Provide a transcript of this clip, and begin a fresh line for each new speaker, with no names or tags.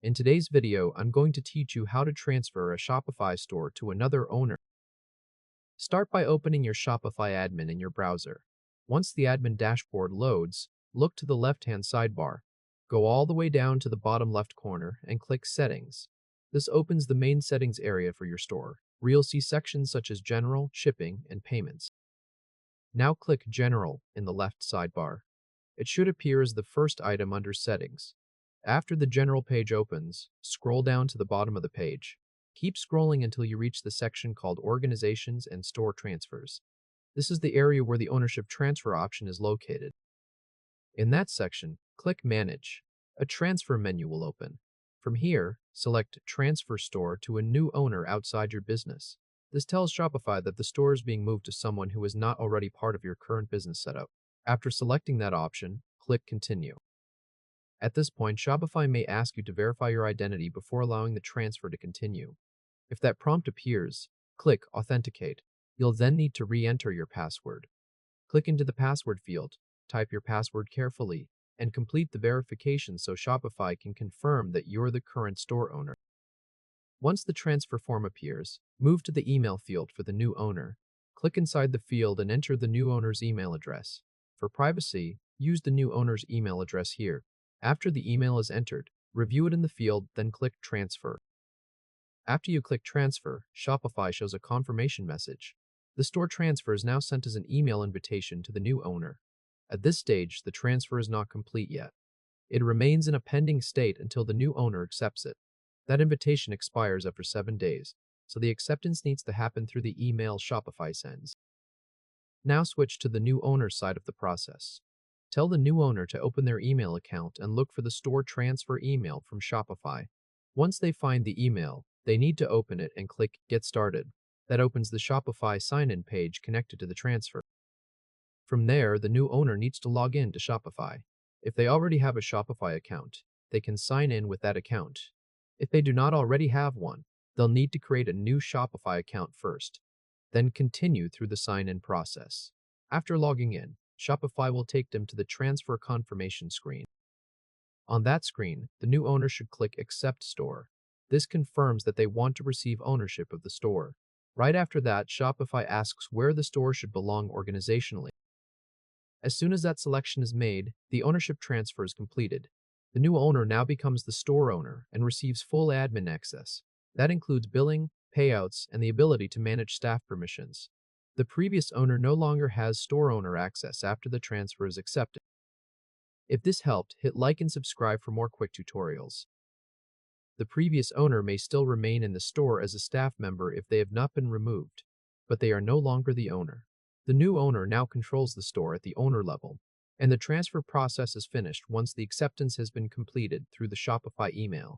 In today's video, I'm going to teach you how to transfer a Shopify store to another owner. Start by opening your Shopify admin in your browser. Once the admin dashboard loads, look to the left-hand sidebar. Go all the way down to the bottom left corner and click Settings. This opens the main settings area for your store, where you'll see sections such as General, Shipping, and Payments. Now click General in the left sidebar. It should appear as the first item under Settings. After the General page opens, scroll down to the bottom of the page. Keep scrolling until you reach the section called Organizations and Store Transfers. This is the area where the ownership transfer option is located. In that section, click Manage. A transfer menu will open. From here, select Transfer Store to a new owner outside your business. This tells Shopify that the store is being moved to someone who is not already part of your current business setup. After selecting that option, click Continue. At this point, Shopify may ask you to verify your identity before allowing the transfer to continue. If that prompt appears, click Authenticate. You'll then need to re-enter your password. Click into the password field, type your password carefully, and complete the verification so Shopify can confirm that you're the current store owner. Once the transfer form appears, move to the email field for the new owner. Click inside the field and enter the new owner's email address. For privacy, use the new owner's email address here. After the email is entered, review it in the field, then click Transfer. After you click Transfer, Shopify shows a confirmation message. The store transfer is now sent as an email invitation to the new owner. At this stage, the transfer is not complete yet. It remains in a pending state until the new owner accepts it. That invitation expires after 7 days, so the acceptance needs to happen through the email Shopify sends. Now switch to the new owner side of the process. Tell the new owner to open their email account and look for the store transfer email from Shopify. Once they find the email, they need to open it and click Get Started. That opens the Shopify sign-in page connected to the transfer. From there, the new owner needs to log in to Shopify. If they already have a Shopify account, they can sign in with that account. If they do not already have one, they'll need to create a new Shopify account first, then continue through the sign-in process. After logging in, Shopify will take them to the transfer confirmation screen. On that screen, the new owner should click Accept Store. This confirms that they want to receive ownership of the store. Right after that, Shopify asks where the store should belong organizationally. As soon as that selection is made, the ownership transfer is completed. The new owner now becomes the store owner and receives full admin access. That includes billing, payouts, and the ability to manage staff permissions. The previous owner no longer has store owner access after the transfer is accepted. If this helped, hit like and subscribe for more quick tutorials. The previous owner may still remain in the store as a staff member if they have not been removed, but they are no longer the owner. The new owner now controls the store at the owner level, and the transfer process is finished once the acceptance has been completed through the Shopify email.